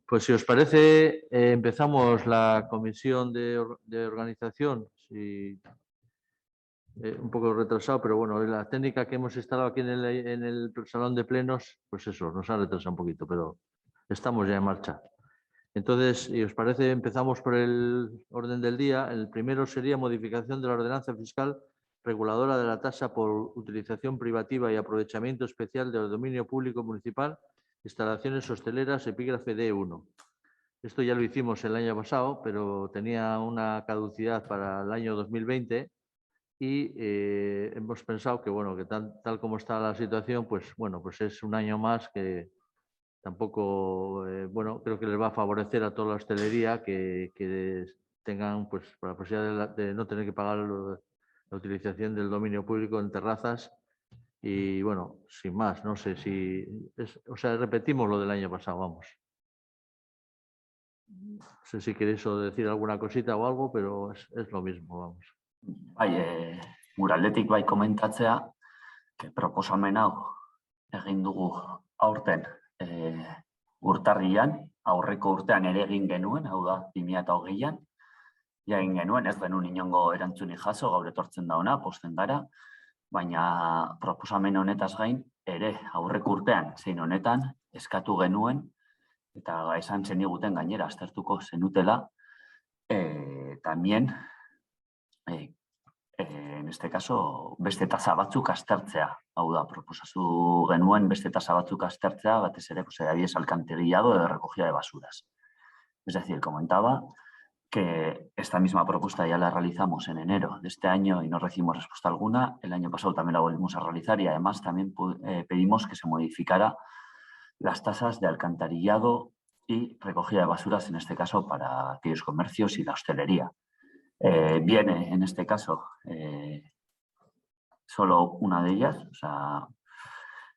Pues si os parece, empezamos la comisión de organización. Un poco retrasado, pero bueno, la técnica que hemos instalado aquí en el salón de plenos, pues eso, nos ha retrasado un poquito, pero estamos ya en marcha. Entonces, si os parece, empezamos por el orden del día. El primero sería modificación de la ordenanza fiscal reguladora de la tasa por utilización privativa y aprovechamiento especial del dominio público municipal, instalaciones hosteleras, epígrafe D1. Esto ya lo hicimos el año pasado, pero tenía una caducidad para el año 2020 y hemos pensado que, bueno, que tal como está la situación, pues bueno, pues es un año más que tampoco, bueno, creo que les va a favorecer a toda la hostelería que tengan pues la posibilidad de no tener que pagar la utilización del dominio público en terrazas. Y bueno, sin más, no sé si o sea, repetimos lo del año pasado, vamos. No sé si queréis decir alguna cosita o algo, pero es lo mismo, vamos. Bai, guraldetik bai komentatzea, proposamen hau egin dugu aurten urtarrian, aurreko urtean ere egin genuen, hau da 2020an, ja egin genuen, ez genuen inongo erantzunik jaso, gaur etortzen da ona, pozten gara, baina proposamen honetaz gain ere aurreko urtean zein honetan eskatu genuen, eta esan zeniguten gainera aztertuko zenutela, también en este caso, beste tasa batzuk aztertzea. Hau da, proposatu genuen beste tasa batzuk aztertzea, batez ere, pues, adibidez, alcantarillado de recogida de basuras. Es decir, comentaba que esta misma propuesta ya la realizamos en enero de este año y no recibimos respuesta alguna. El año pasado también la volvimos a realizar y además también pedimos que se modificara las tasas de alcantarillado y recogida de basuras, en este caso para aquellos comercios y la hostelería. Viene, en este caso, solo una de ellas, o sea,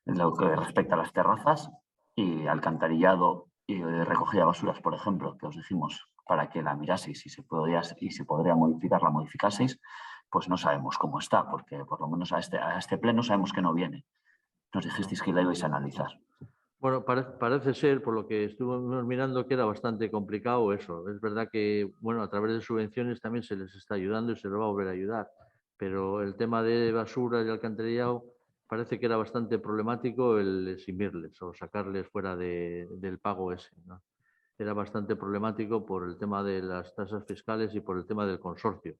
en lo que respecta a las terrazas y alcantarillado y recogida de basuras, por ejemplo, que os dijimos para que la miraseis y se podría modificar, la modificaseis, pues no sabemos cómo está, porque por lo menos a este pleno sabemos que no viene. Nos dijisteis que la ibais a analizar. Bueno, parece ser, por lo que estuvimos mirando, que era bastante complicado eso. Es verdad que, bueno, a través de subvenciones también se les está ayudando y se les va a volver a ayudar. Pero el tema de basura y alcantarillado parece que era bastante problemático el eximirles o sacarles fuera del pago ese, ¿no? Era bastante problemático por el tema de las tasas fiscales y por el tema del consorcio.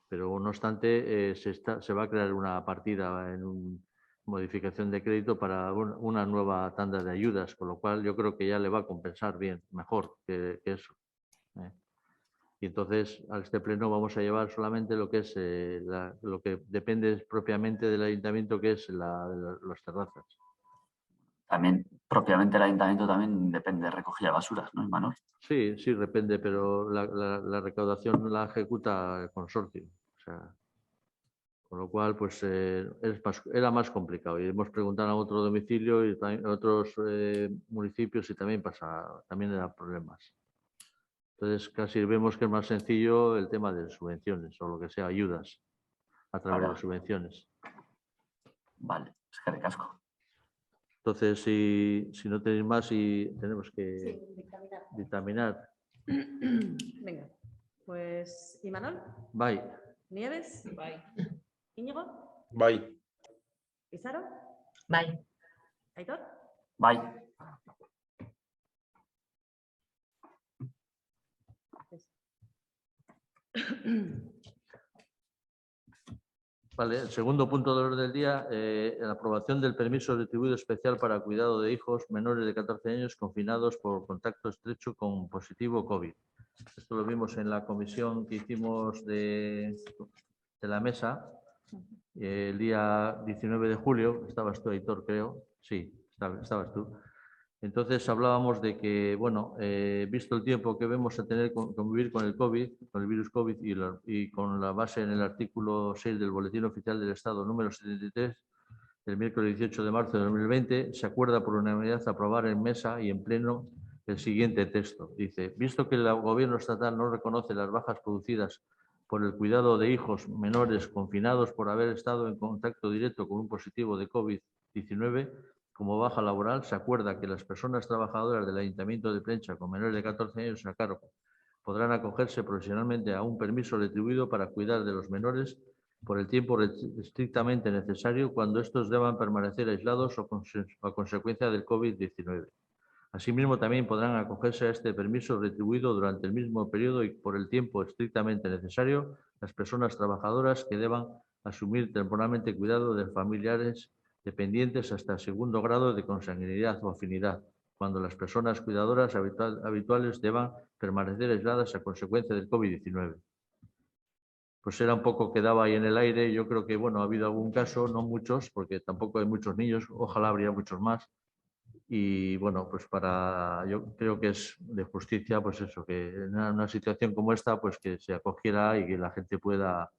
Pero no obstante, se va a crear una partida en modificación de crédito para una nueva tanda de ayudas, con lo cual yo creo que ya le va a compensar bien, mejor que eso. Y entonces a este pleno vamos a llevar solamente lo que es lo que depende propiamente del ayuntamiento, que es las terrazas. También, propiamente el ayuntamiento también depende de recogida de basuras, ¿no, Imanol? Sí, depende, pero la recaudación la ejecuta el consorcio. O sea, con lo cual, pues era más complicado. Y hemos preguntado a otro domicilio y a otros municipios y también era problemas. Entonces, casi vemos que es más sencillo el tema de subvenciones o lo que sea, ayudas a través de subvenciones. Vale, eskerrik asko. Entonces, si no tenéis más y tenemos que dictaminar. Venga, pues Imanol. Bye. Nieves. Bye. Íñigo. Bye. Pizarro. Bye. Aitor. Bye. Vale, el segundo punto del orden del día, la aprobación del permiso retribuido especial para cuidado de hijos menores de 14 años confinados por contacto estrecho con positivo COVID. Esto lo vimos en la comisión que hicimos de la mesa el día 19 de julio. Estabas tú, Aitor, creo. Sí, estabas tú. Entonces hablábamos de que, bueno, visto el tiempo que vemos a tener convivir con el COVID, con el virus COVID y con la base en el artículo 6 del Boletín Oficial del Estado número 73, del miércoles 18 de marzo de 2020, se acuerda por unanimidad aprobar en mesa y en pleno el siguiente texto. Dice, visto que el Gobierno estatal no reconoce las bajas producidas por el cuidado de hijos menores confinados por haber estado en contacto directo con un positivo de COVID-19, como baja laboral, se acuerda que las personas trabajadoras del Ayuntamiento de Plencha con menores de 14 años a cargo podrán acogerse profesionalmente a un permiso retribuido para cuidar de los menores por el tiempo estrictamente necesario cuando estos deban permanecer aislados o a consecuencia del COVID-19. Asimismo, también podrán acogerse a este permiso retribuido durante el mismo periodo y por el tiempo estrictamente necesario las personas trabajadoras que deban asumir temporalmente cuidado de familiares dependientes hasta el segundo grado de consanguinidad o afinidad, cuando las personas cuidadoras habituales deban permanecer aisladas a consecuencia del COVID-19. Pues era un poco que daba ahí en el aire. Yo creo que, bueno, ha habido algún caso, no muchos, porque tampoco hay muchos niños, ojalá habría muchos más. Y bueno, pues yo creo que es de justicia, pues eso, que en una situación como esta, pues que se acogiera y que la gente pueda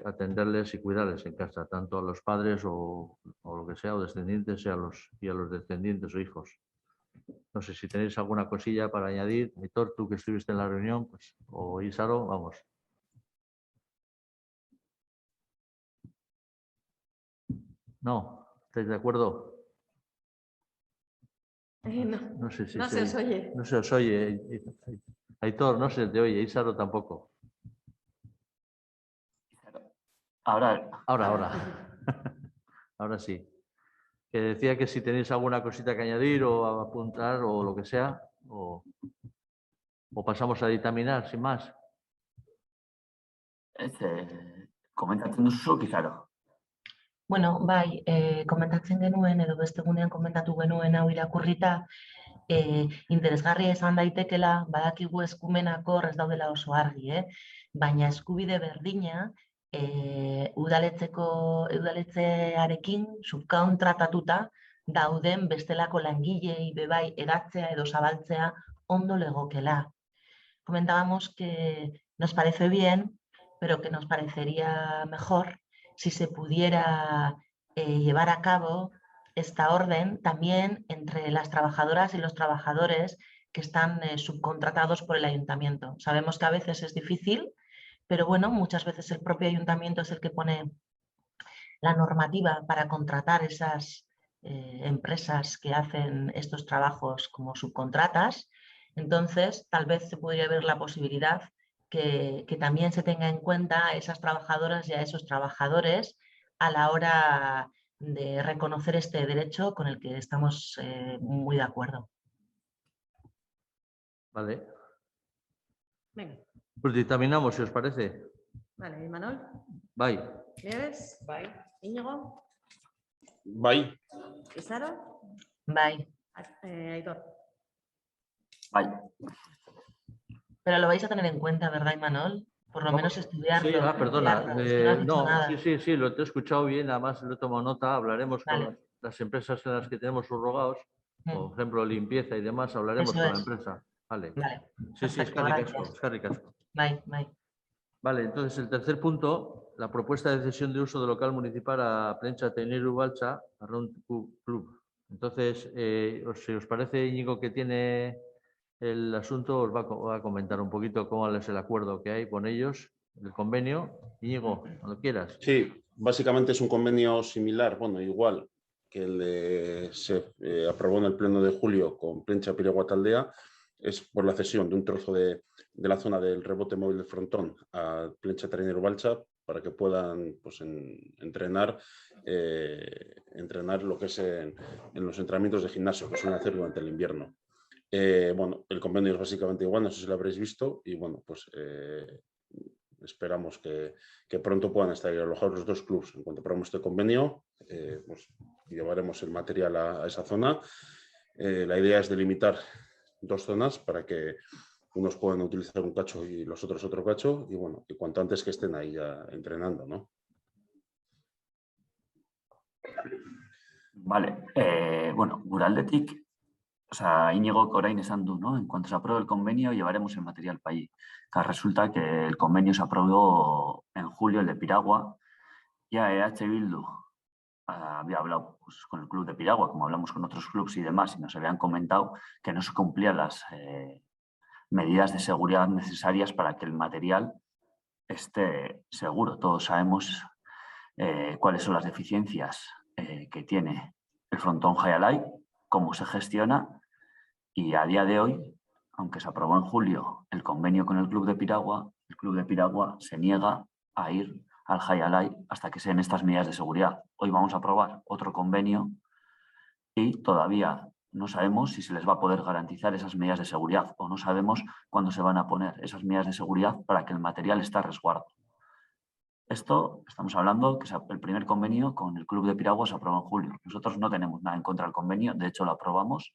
atenderles y cuidarles en casa, tanto a los padres o lo que sea, o descendientes, y a los descendientes o hijos. No sé si tenéis alguna cosilla para añadir. Aitor, tú que estuviste en la reunión, pues, o Isaro, vamos. ¿No? ¿Estáis de acuerdo? No, No sé si no se os oye. No se os oye. Aitor, no se te oye. Isaro tampoco. Ahora. Ahora. Ahora sí. Que decía que si tenéis alguna cosita que añadir o apuntar o lo que sea, o pasamos a dictaminar, sin más. Komentatzen duzu, Izaro. Bueno, bai, komentatzen genuen, edo beste egunean komentatu genuen hau irakurrita, interesgarria izan daitekela, badakigu eskumenak hor ez daudela oso argi, baina eskubide berdina udaletxearekin subkontratatuta dauden bestelako langilei bebai edatzea edo zabaltzea ondo legokela. Comentábamos que nos parece bien, pero que nos parecería mejor si se pudiera llevar a cabo esta orden también entre las trabajadoras y los trabajadores que están subcontratados por el ayuntamiento. Sabemos que a veces es difícil, pero bueno, muchas veces el propio ayuntamiento es el que pone la normativa para contratar esas empresas que hacen estos trabajos como subcontratas. Entonces, tal vez se podría ver la posibilidad que también se tenga en cuenta a esas trabajadoras y a esos trabajadores a la hora de reconocer este derecho con el que estamos muy de acuerdo. Vale. Venga. Pues dictaminamos, si os parece. Vale, Imanol. Bye. Nieves. Bye. Íñigo. Bai. Isaro. Bye. Aitor. Bai. Pero lo vais a tener en cuenta, ¿verdad, Imanol? Por lo menos estudiarlo. Sí, perdona. No, Sí, lo he escuchado bien, además lo he tomado nota. Hablaremos con las empresas en las que tenemos subrogados, por ejemplo, limpieza y demás, hablaremos con la empresa. Vale. Sí, es caricasco. Bye. Vale, entonces el tercer punto, la propuesta de cesión de uso de local municipal a Plencha Teniru Balcha, a Round Club. Entonces, si os parece, Íñigo, que tiene el asunto, os va a comentar un poquito cómo es el acuerdo que hay con ellos, el convenio. Íñigo, cuando quieras. Sí, básicamente es un convenio similar, bueno, igual que el de se aprobó en el pleno de julio con Plencha Piragua Taldea, es por la cesión de un trozo de la zona del rebote móvil de Frontón a Plencha Teniru Balcha para que puedan pues, entrenar lo que es en los entrenamientos de gimnasio que suelen hacer durante el invierno. Bueno, el convenio es básicamente igual, no sé si lo habréis visto, y bueno, pues esperamos que pronto puedan estar alojados los dos clubes. En cuanto aprobemos este convenio, pues llevaremos el material a esa zona. La idea es delimitar dos zonas para que unos puedan utilizar un cacho y los otros otro cacho, y bueno, y cuanto antes que estén ahí ya entrenando, ¿no? Vale, bueno, gure aldetik, Íñigo orain esan du, ¿no? En cuanto se apruebe el convenio, llevaremos el material para allí. Resulta que el convenio se aprobó en julio, el de Piragua, ya EH Bildu había hablado pues, con el club de Piragua, como hablamos con otros clubes y demás, y nos habían comentado que no se cumplían las medidas de seguridad necesarias para que el material esté seguro. Todos sabemos cuáles son las deficiencias que tiene el frontón Jayalay, cómo se gestiona, y a día de hoy, aunque se aprobó en julio el convenio con el Club de Piragua se niega a ir al Jayalay hasta que se den estas medidas de seguridad. Hoy vamos a aprobar otro convenio y todavía no sabemos si se les va a poder garantizar esas medidas de seguridad o no sabemos cuándo se van a poner esas medidas de seguridad para que el material esté a resguardo. Esto, estamos hablando que el primer convenio con el Club de Piragua se aprobó en julio. Nosotros no tenemos nada en contra del convenio, de hecho lo aprobamos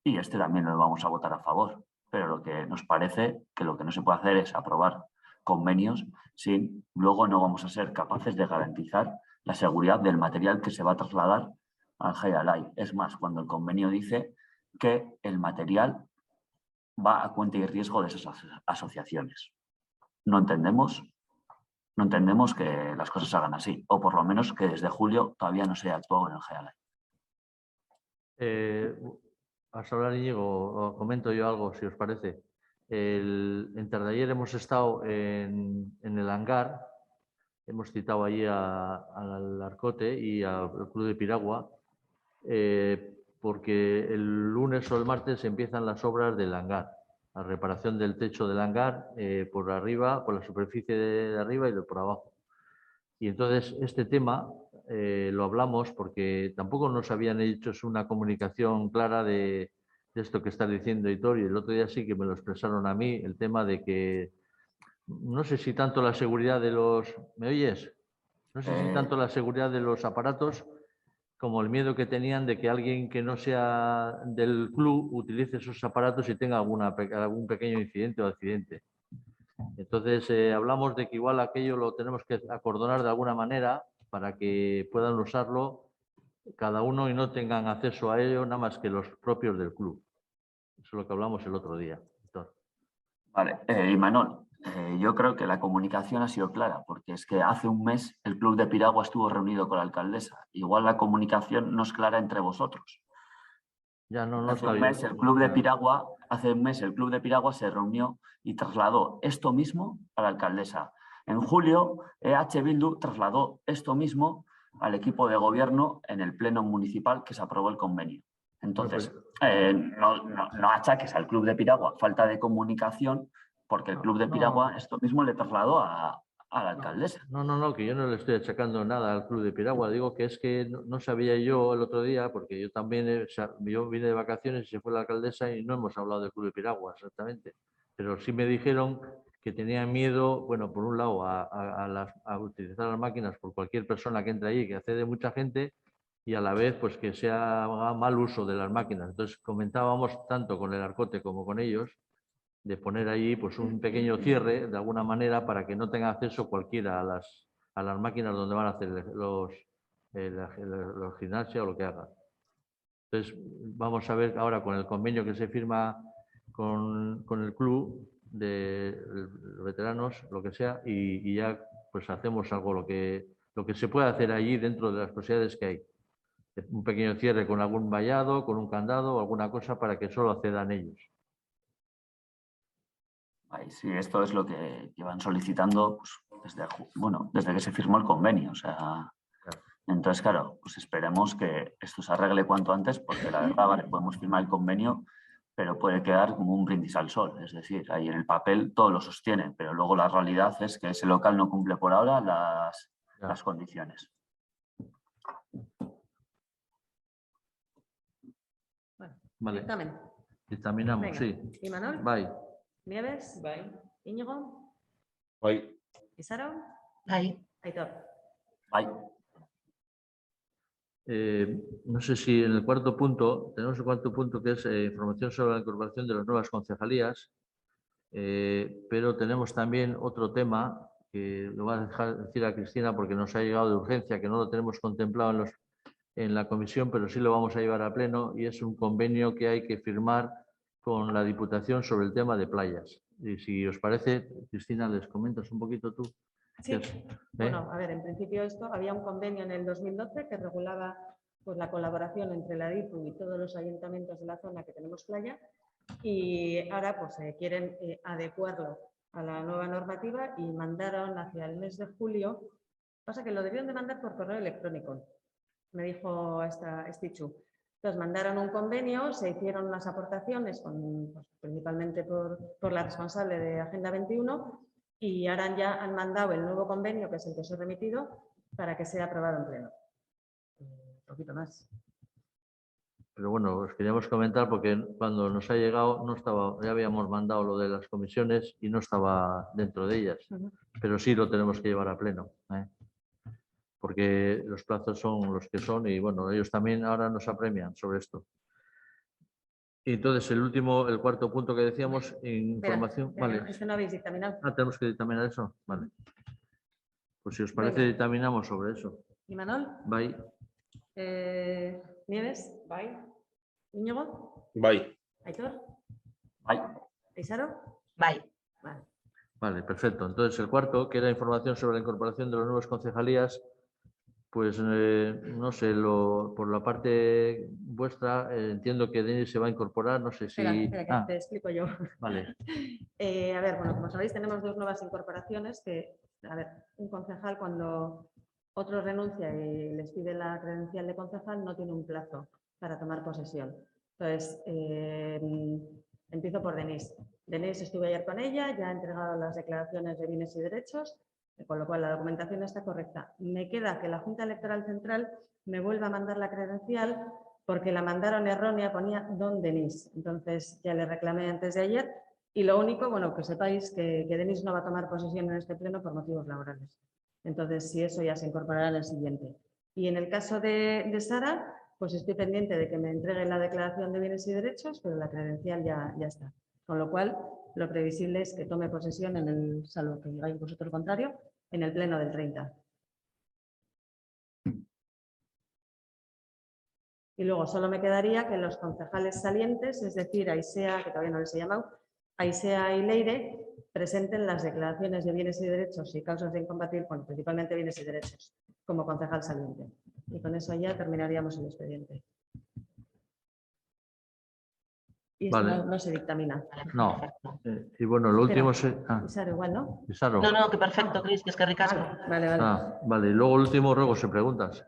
y este también lo vamos a votar a favor. Pero lo que nos parece que lo que no se puede hacer es aprobar convenios sin luego no vamos a ser capaces de garantizar la seguridad del material que se va a trasladar al Jayalay. Es más, cuando el convenio dice que el material va a cuenta y riesgo de esas asociaciones. No entendemos que las cosas se hagan así, o por lo menos que desde julio todavía no se ha actuado en el Jayalay. ¿Vas a hablar, Íñigo, o comento yo algo, si os parece? Entre de ayer hemos estado en el hangar, hemos citado allí al Arcote y al Club de Piragua, porque el lunes o el martes empiezan las obras del hangar, la reparación del techo del hangar por arriba, por la superficie de arriba y de por abajo. Y entonces este tema lo hablamos porque tampoco nos habían hecho una comunicación clara de esto que está diciendo Hitor, y el otro día sí que me lo expresaron a mí, el tema de que no sé si tanto la seguridad de los... ¿Me oyes? No sé si tanto la seguridad de los aparatos como el miedo que tenían de que alguien que no sea del club utilice esos aparatos y tenga algún pequeño incidente o accidente. Entonces hablamos de que igual aquello lo tenemos que acordonar de alguna manera para que puedan usarlo cada uno y no tengan acceso a ello nada más que los propios del club. Eso es lo que hablamos el otro día. Vale, Imanol, yo creo que la comunicación ha sido clara, porque es que hace un mes el Club de Piragua estuvo reunido con la alcaldesa. Igual la comunicación no es clara entre vosotros. Ya no Hace un mes el Club de Piragua se reunió y trasladó esto mismo a la alcaldesa. En julio, EH Bildu trasladó esto mismo al equipo de gobierno en el pleno municipal que se aprobó el convenio. Entonces, no achaques al Club de Piragua falta de comunicación, porque el Club de Piragua esto mismo le trasladó a la alcaldesa. No, que yo no le estoy achacando nada al Club de Piragua. Digo que es que no sabía yo el otro día, porque yo también yo vine de vacaciones y se fue la alcaldesa y no hemos hablado del Club de Piragua exactamente. Pero sí me dijeron que tenían miedo, bueno, por un lado, a utilizar las máquinas por cualquier persona que entre allí, que accede mucha gente, y a la vez pues que se haga mal uso de las máquinas. Entonces comentábamos tanto con el Arcote como con ellos de poner allí pues un pequeño cierre de alguna manera para que no tenga acceso cualquiera a las máquinas donde van a hacer los gimnasia o lo que hagan. Entonces vamos a ver ahora con el convenio que se firma con el club de los veteranos, lo que sea, y ya pues hacemos algo lo que se puede hacer allí dentro de las posibilidades que hay. Un pequeño cierre con algún vallado, con un candado o alguna cosa para que solo accedan ellos. Sí, esto es lo que llevan solicitando pues, desde que se firmó el convenio. O sea, entonces, claro, pues esperemos que esto se arregle cuanto antes, porque la verdad, vale, podemos firmar el convenio, pero puede quedar como un brindis al sol. Es decir, ahí en el papel todo lo sostiene, pero luego la realidad es que ese local no cumple por ahora las condiciones. Bueno, vale. dictamen. Dictaminamos, Venga. sí. Imanol. Bye. Nieves. Bye. Íñigo. Bye. Isaro. Bye. Aitor. Bye. No sé si en el cuarto punto, tenemos el cuarto punto que es información sobre la incorporación de las nuevas concejalías, pero tenemos también otro tema que lo voy a dejar decir a Cristina porque nos ha llegado de urgencia, que no lo tenemos contemplado en la comisión, pero sí lo vamos a llevar a pleno, y es un convenio que hay que firmar con la Diputación sobre el tema de playas. Y si os parece, Cristina, les comentas un poquito tú. Sí. Bueno, a ver, en principio había un convenio en el 2012 que regulaba pues, la colaboración entre la DIPU y todos los ayuntamientos de la zona que tenemos playa, y ahora pues quieren adecuarlo a la nueva normativa y mandaron hacia el mes de julio. Pasa que lo debieron de mandar por correo electrónico, me dijo Estichu. Entonces mandaron un convenio, se hicieron unas aportaciones, pues, principalmente por la responsable de Agenda 21, y ahora ya han mandado el nuevo convenio, que es el que os he remitido, para que sea aprobado en pleno. Un poquito más. Pero bueno, os queríamos comentar porque cuando nos ha llegado no estaba, ya habíamos mandado lo de las comisiones y no estaba dentro de ellas, pero sí lo tenemos que llevar a pleno, porque los plazos son los que son y bueno, ellos también ahora nos apremian sobre esto. Y entonces el cuarto punto que decíamos, información. Vale. Esto no habéis dictaminado. Tenemos que dictaminar eso. Vale. Pues si os parece, dictaminamos sobre eso. ¿Y Manol? Bye. Nieves, bye. Íñigo, Bye. Aitor, Bye. Isaro, Bye. vale. Vale, perfecto. Entonces el cuarto, que era información sobre la incorporación de las nuevas concejalías, pues no sé, por la parte vuestra, entiendo que Denis se va a incorporar, no sé si... Espera, que te explico yo. Vale. A ver, bueno, como sabéis, tenemos dos nuevas incorporaciones que, a ver, un concejal cuando otro renuncia y les pide la credencial de concejal no tiene un plazo para tomar posesión. Entonces, empiezo por Denise. Denise, estuve ayer con ella, ya ha entregado las declaraciones de bienes y derechos, con lo cual la documentación está correcta. Me queda que la Junta Electoral Central me vuelva a mandar la credencial porque la mandaron errónea, ponía Don Denise. Entonces, ya le reclamé antes de ayer. Y lo único, bueno, que sepáis que Denise no va a tomar posesión en este pleno por motivos laborales. Entonces, si eso ya se incorporará en el siguiente. Y en el caso de Sara, pues estoy pendiente de que me entregue la declaración de bienes y derechos, pero la credencial ya está. Con lo cual, lo previsible es que tome posesión, salvo que digáis vosotros lo contrario, en el pleno del 30. Y luego solo me quedaría que los concejales salientes, es decir, Aisea, que todavía no les he llamado, Aisea y Leire, presenten las declaraciones de bienes y derechos y causas de incompatibilidad, bueno, principalmente bienes y derechos, como concejal saliente. Y con eso ya terminaríamos el expediente. Y esto Vale. no se dictamina. No. Y bueno, lo último es... Isaro igual, ¿no? Isaro. No, que perfecto, Cris, que es que ricasco. Vale. Vale, y luego el último ruego se preguntas.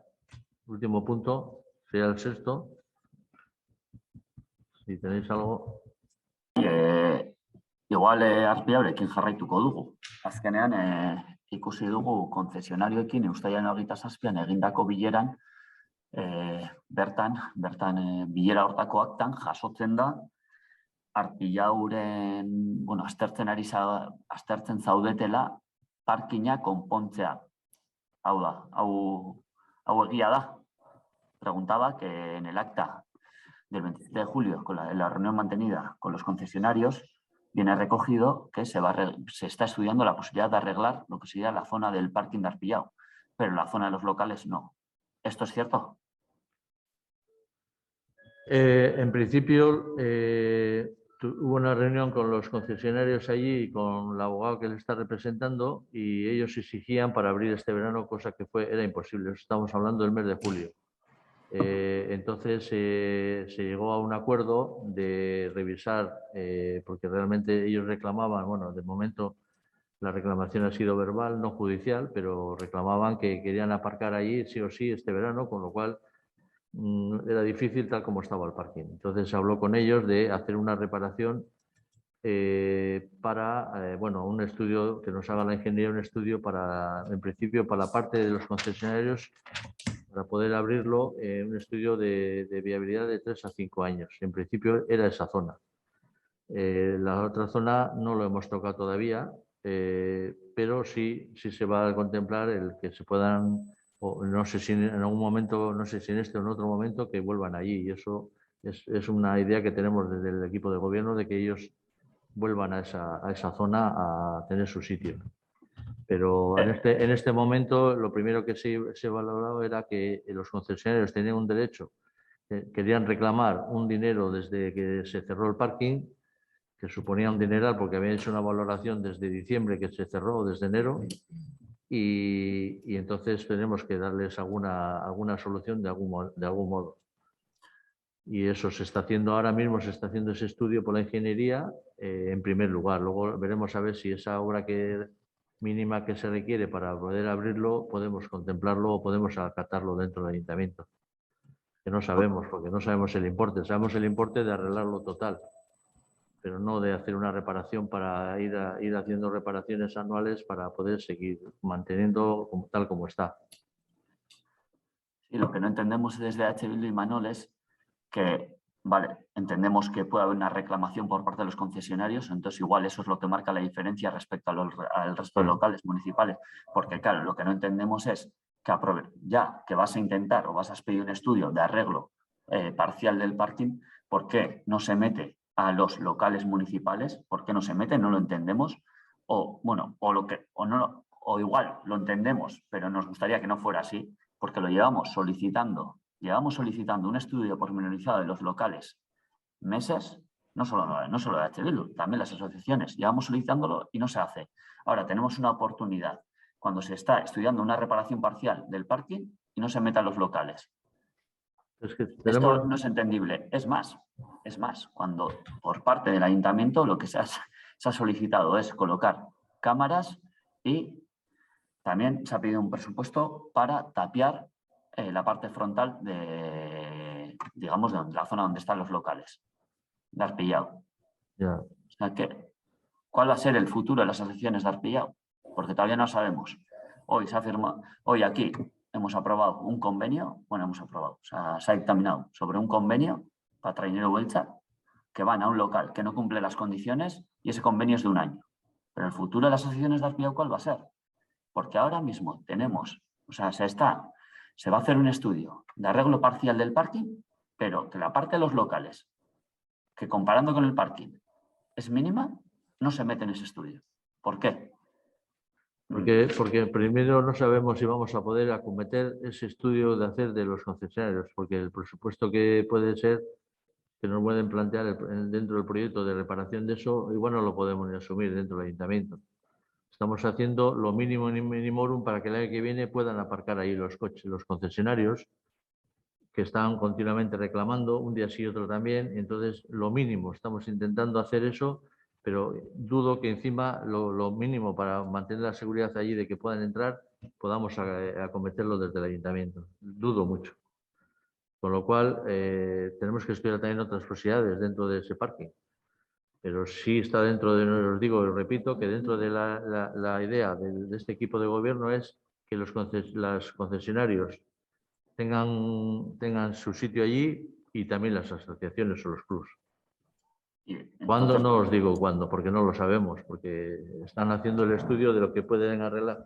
Último punto, sería el sexto. Si tenéis algo... Igual arpiabrekin jarraituko dugu. Azkenean, ikusi dugu konzesionarioekin ustailaren 27an egindako bileran, bertan bilera hortako aktan jasotzen da Arpillauren, bueno, aztertzen zaudetela parkina konpontzea. Hau da, hau egia da. Preguntaba que en el acta del 27 de julio, en la reunión mantenida con los concesionarios, viene recogido que se está estudiando la posibilidad de arreglar lo que sería la zona del parking de Arpillau, pero la zona de los locales no. ¿Esto es cierto? En principio, hubo una reunión con los concesionarios allí y con el abogado que les está representando y ellos exigían para abrir este verano, cosa que era imposible. Estamos hablando del mes de julio. Entonces se llegó a un acuerdo de revisar, porque realmente ellos reclamaban, bueno, de momento la reclamación ha sido verbal, no judicial, pero reclamaban que querían aparcar allí sí o sí este verano, con lo cual era difícil tal como estaba el parking. Entonces se habló con ellos de hacer una reparación para, bueno, un estudio, que nos haga la ingeniería, un estudio para, en principio, para la parte de los concesionarios, para poder abrirlo, un estudio de viabilidad de 3 a 5 años. En principio era esa zona. La otra zona no lo hemos tocado todavía, pero sí se va a contemplar el que se puedan, o no sé si en algún momento, no sé si en este o en otro momento, que vuelvan allí. Y eso es una idea que tenemos desde el equipo de gobierno de que ellos vuelvan a esa zona a tener su sitio. Pero en este momento lo primero que se valorado era que los concesionarios tenían un derecho, querían reclamar un dinero desde que se cerró el parking, que suponía un dineral porque habían hecho una valoración desde diciembre que se cerró, desde enero, y entonces tenemos que darles alguna solución de algún modo. Y eso se está haciendo ahora mismo, se está haciendo ese estudio por la ingeniería en primer lugar. Luego veremos a ver si esa obra que mínima que se requiere para poder abrirlo, podemos contemplarlo o podemos acatarlo dentro del ayuntamiento. Que no sabemos, porque no sabemos el importe. Sabemos el importe de arreglarlo total, pero no de hacer una reparación para ir haciendo reparaciones anuales para poder seguir manteniendo tal como está. Y lo que no entendemos desde H. Bildu y Manol es que, vale, entendemos que puede haber una reclamación por parte de los concesionarios, entonces igual eso es lo que marca la diferencia respecto al resto de locales municipales, porque claro, lo que no entendemos es que ya que vas a intentar o vas a pedir un estudio de arreglo parcial del parking, ¿por qué no se mete a los locales municipales? ¿Por qué no se mete? No lo entendemos. O bueno, o igual lo entendemos, pero nos gustaría que no fuera así, porque lo llevamos solicitando un estudio pormenorizado de los locales meses, no solo de H. Bildu, también las asociaciones, llevamos solicitándolo y no se hace. Ahora tenemos una oportunidad cuando se está estudiando una reparación parcial del parking y no se metan los locales. Es que Esto no es entendible. Es más, cuando por parte del ayuntamiento lo que se ha solicitado es colocar cámaras y también se ha pedido un presupuesto para tapiar la parte frontal de, digamos, de la zona donde están los locales. De Arpillao. ya. O sea que, ¿cuál va a ser el futuro de las asociaciones de Arpillao? Porque todavía no sabemos. Hoy aquí hemos aprobado un convenio, o sea, se ha dictaminado sobre un convenio para Trainero Huelcha que van a un local que no cumple las condiciones y ese convenio es de un año. Pero el futuro de las asociaciones de Arpillao, ¿cuál va a ser? Porque ahora mismo tenemos, o sea, se va a hacer un estudio de arreglo parcial del parking, pero que la parte de los locales, que comparando con el parking es mínima, no se mete en ese estudio. ¿Por qué? Porque primero no sabemos si vamos a poder acometer ese estudio de hacer de los concesionarios, porque el presupuesto que puede ser que nos pueden plantear dentro del proyecto de reparación de eso, igual no lo podemos ni asumir dentro del ayuntamiento. Estamos haciendo lo mínimo ni minimorum para que el año que viene puedan aparcar ahí los coches, los concesionarios, que están continuamente reclamando, un día sí y otro también. Entonces, lo mínimo, estamos intentando hacer eso, pero dudo que encima lo mínimo para mantener la seguridad allí de que puedan entrar, podamos acometerlo desde el ayuntamiento. Dudo mucho. Con lo cual, tenemos que estudiar también otras posibilidades dentro de ese parking. Pero sí está dentro de, os digo, repito, que dentro de la idea de este equipo de gobierno es que los concesionarios tengan su sitio allí y también las asociaciones o los clubs. ¿Cuándo? No os digo cuándo, porque no lo sabemos, porque están haciendo el estudio de lo que pueden arreglar,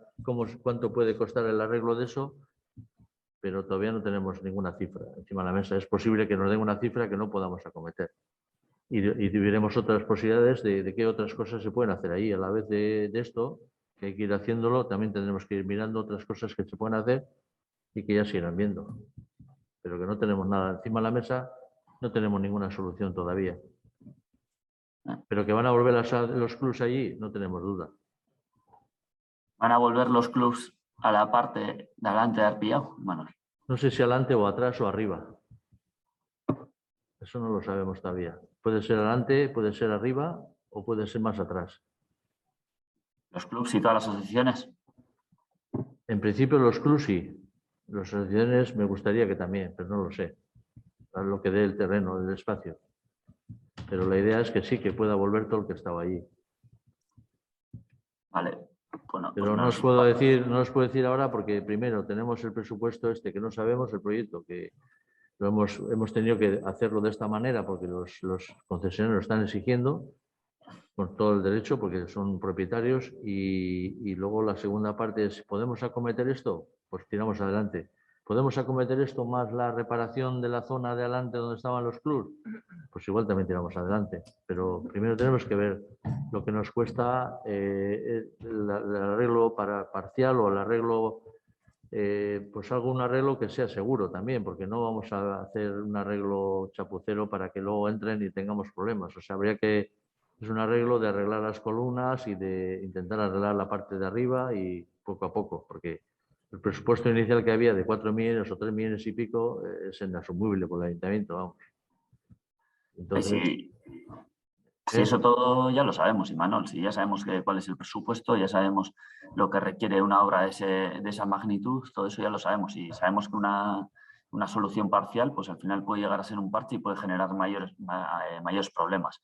cuánto puede costar el arreglo de eso, pero todavía no tenemos ninguna cifra encima de la mesa. Es posible que nos den una cifra que no podamos acometer. Y veremos otras posibilidades de qué otras cosas se pueden hacer ahí. A la vez de esto, que hay que ir haciéndolo, también tendremos que ir mirando otras cosas que se pueden hacer y que ya se irán viendo. Pero que no tenemos nada encima de la mesa, no tenemos ninguna solución todavía. Pero que van a volver los clubs allí, no tenemos duda. ¿Van a volver los clubs a la parte de adelante de Arpillao? Bueno. No sé si adelante o atrás o arriba. Eso no lo sabemos todavía. Puede ser adelante, puede ser arriba o puede ser más atrás. ¿Los clubs y todas las asociaciones? En principio los clubs sí. Las asociaciones me gustaría que también, pero no lo sé. A lo que dé el terreno, el espacio. Pero la idea es que sí, que pueda volver todo el que estaba allí. Vale. Bueno, pero no os puedo decir ahora porque primero tenemos el presupuesto este que no sabemos, el proyecto que lo hemos tenido que hacerlo de esta manera porque los concesionarios lo están exigiendo con todo el derecho porque son propietarios y luego la segunda parte es ¿podemos acometer esto? Pues tiramos adelante. ¿Podemos acometer esto más la reparación de la zona de adelante donde estaban los clubs? Pues igual también tiramos adelante. Pero primero tenemos que ver lo que nos cuesta el arreglo parcial o el arreglo, pues algún arreglo que sea seguro también, porque no vamos a hacer un arreglo chapucero para que luego entren y tengamos problemas. O sea, habría que, es un arreglo de arreglar las columnas y de intentar arreglar la parte de arriba y poco a poco, porque el presupuesto inicial que había de 4 millones o 3 millones y pico es inasumible por el ayuntamiento, vamos. Entonces, Si eso todo ya lo sabemos, Imanol, si ya sabemos cuál es el presupuesto, ya sabemos lo que requiere una obra de esa magnitud, todo eso ya lo sabemos. Y sabemos que una solución parcial, pues al final puede llegar a ser un parche y puede generar mayores problemas.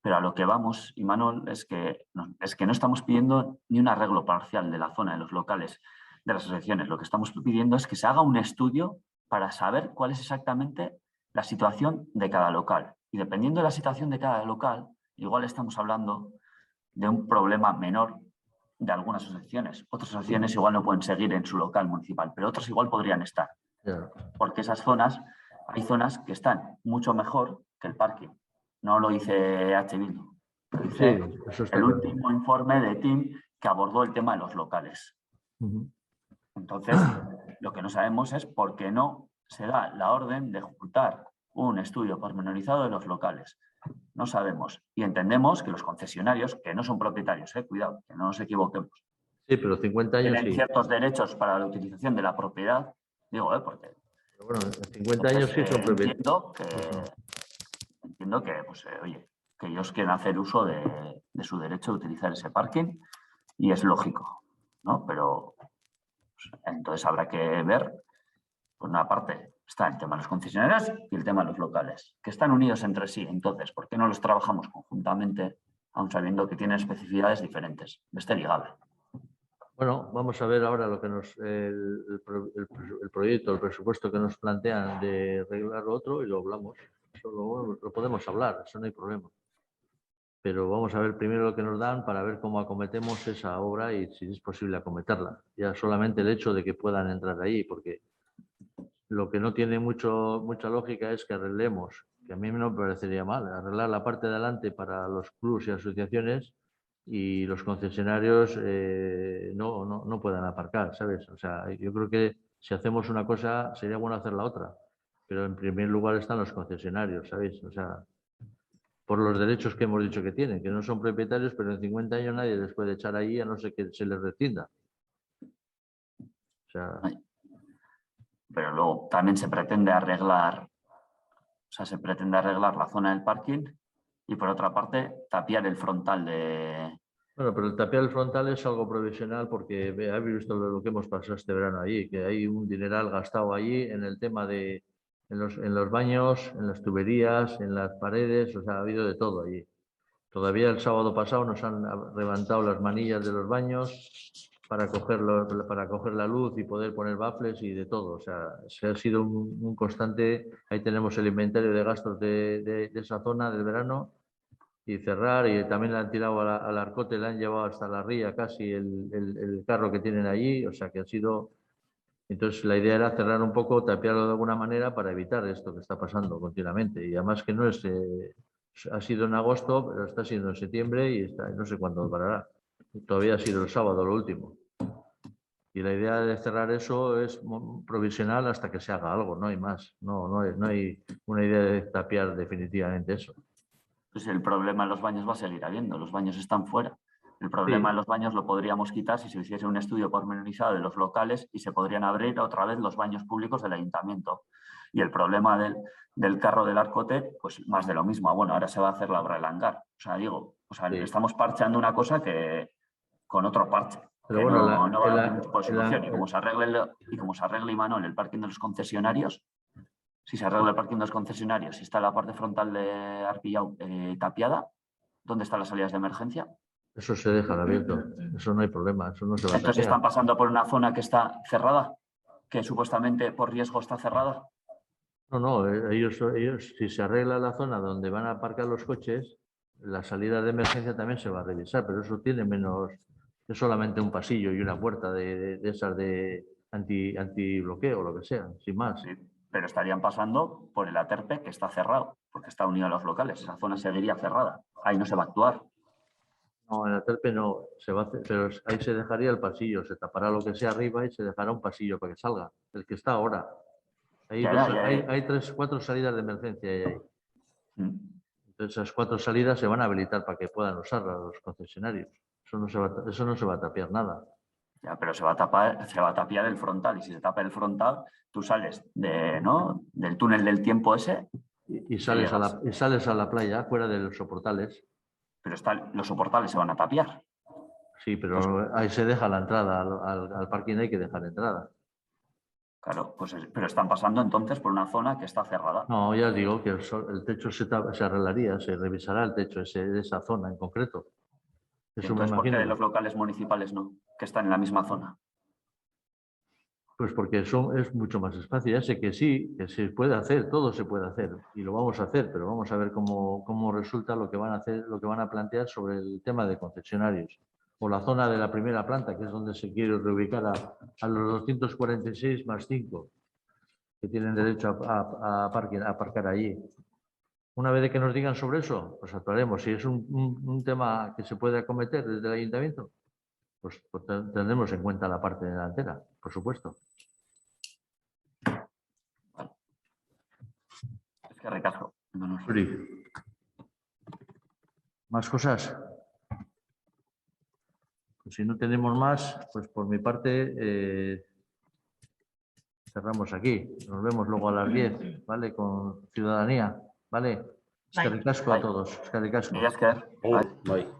Pero a lo que vamos, Imanol, es que no estamos pidiendo ni un arreglo parcial de la zona, de los locales, de las asociaciones. Lo que estamos pidiendo es que se haga un estudio para saber cuál es exactamente la situación de cada local. Y dependiendo de la situación de cada local, igual estamos hablando de un problema menor de algunas asociaciones. Otras asociaciones igual no pueden seguir en su local municipal, pero otras igual podrían estar. Porque esas zonas, hay zonas que están mucho mejor que el parking. No lo dice H. Bildu. Lo dice el último informe de TIM que abordó el tema de los locales. Entonces, lo que no sabemos es por qué no se da la orden de ejecutar un estudio pormenorizado de los locales. No sabemos. Y entendemos que los concesionarios, que no son propietarios, cuidado, que no nos equivoquemos. Sí, pero 50 años tienen ciertos derechos para la utilización de la propiedad. Digo, porque... Pero bueno, 50 años sí son propietarios. Entiendo que, pues, oye, que ellos quieren hacer uso de su derecho de utilizar ese parking y es lógico, ¿no? Pero pues, entonces habrá que ver, por una parte, está el tema de los concesionarios y el tema de los locales, que están unidos entre sí. Entonces, ¿por qué no los trabajamos conjuntamente, aun sabiendo que tienen especificidades diferentes? Beste ligable. Bueno, vamos a ver ahora lo que el proyecto, el presupuesto que nos plantean de arreglar lo otro y lo hablamos. Eso lo podemos hablar, eso no hay problema. Pero vamos a ver primero lo que nos dan para ver cómo acometemos esa obra y si es posible acometerla. Ya solamente el hecho de que puedan entrar ahí, porque lo que no tiene mucha lógica es que arreglemos, que a mí no me parecería mal, arreglar la parte de adelante para los clubs y asociaciones y los concesionarios no puedan aparcar, ¿sabes? O sea, yo creo que si hacemos una cosa sería bueno hacer la otra, pero en primer lugar están los concesionarios, ¿sabes? O sea, por los derechos que hemos dicho que tienen, que no son propietarios, pero en 50 años nadie les puede echar ahí a no ser que se les rescinda. O sea... Pero luego también se pretende arreglar, la zona del parking y por otra parte tapiar el frontal de... Bueno, pero el tapiar el frontal es algo provisional porque habéis visto lo que hemos pasado este verano allí, que hay un dineral gastado allí en el tema de en los baños, en las tuberías, en las paredes, o sea, ha habido de todo allí. Todavía el sábado pasado nos han levantado las manillas de los baños para coger la luz y poder poner bafles y de todo. O sea, se ha sido un constante. Ahí tenemos el inventario de gastos de esa zona del verano y cerrar. Y también le han tirado al Arcote, le han llevado hasta la ría casi el carro que tienen allí. O sea, que ha sido... Entonces la idea era cerrar un poco, tapiarlo de alguna manera para evitar esto que está pasando continuamente. Y además que no es... ha sido en agosto, pero está siendo en septiembre y no sé cuándo parará. Todavía ha sido el sábado lo último. Y la idea de cerrar eso es provisional hasta que se haga algo, no hay más. No hay una idea de tapiar definitivamente eso. Pues el problema en los baños va a seguir habiendo, los baños están fuera. El problema en los baños lo podríamos quitar si se hiciese un estudio pormenorizado de los locales y se podrían abrir otra vez los baños públicos del ayuntamiento. Y el problema del carro del Arcote, pues más de lo mismo. Bueno, ahora se va a hacer la obra del hangar. Estamos parcheando una cosa que con otro parche. Pero bueno, no va a haber ningún tipo de solución. Y como se arregle, Imanol, el parking de los concesionarios, si se arregla el parking de los concesionarios, si está la parte frontal de Arpillao tapiada, ¿dónde están las salidas de emergencia? Eso se deja abierto, eso no hay problema, eso no se va a tapiar. Entonces están pasando por una zona que está cerrada, que supuestamente por riesgo está cerrada. No, ellos si se arregla la zona donde van a aparcar los coches, la salida de emergencia también se va a revisar, pero eso tiene menos, es solamente un pasillo y una puerta de esas de antibloqueo o lo que sea, sin más. Sí, pero estarían pasando por el Aterpe, que está cerrado, porque está unido a los locales. Esa zona seguiría cerrada. Ahí no se va a actuar. No, en Aterpe no se va a hacer, pero ahí se dejaría el pasillo, se tapará lo que sea arriba y se dejará un pasillo para que salga, el que está ahora. Hay 4 salidas de emergencia ahí. Entonces esas 4 salidas se van a habilitar para que puedan usar los concesionarios. Eso no se va a tapiar nada. Ya, pero se va a tapiar el frontal y si se tapa el frontal, tú sales del túnel del tiempo ese y sales a la playa fuera de los soportales. Pero los soportales se van a tapiar. Sí, pero ahí se deja la entrada, al parking hay que dejar entrada. Claro, pues pero están pasando entonces por una zona que está cerrada. No, ya os digo que el techo se arreglaría, se revisará el techo de esa zona en concreto. Eso me Entonces, ¿por qué imagino. los locales municipales no? Que están en la misma zona. Pues porque es mucho más espacio. Ya sé que sí, que se puede hacer, todo se puede hacer y lo vamos a hacer, pero vamos a ver cómo resulta lo que van a hacer, lo que van a plantear sobre el tema de concesionarios o la zona de la primera planta, que es donde se quiere reubicar a los 246 más 5 que tienen derecho a aparcar allí. Una vez que nos digan sobre eso, pues actuaremos. Si es un tema que se puede acometer desde el ayuntamiento, pues tendremos en cuenta la parte delantera, por supuesto. Es que recasco. Uri. ¿Más cosas? Pues si no tenemos más, pues por mi parte cerramos aquí. Nos vemos luego a las 10, ¿vale? Con ciudadanía, ¿vale? Eskerrik asko a todos. Eskerrik asko. Mila esker. Bye.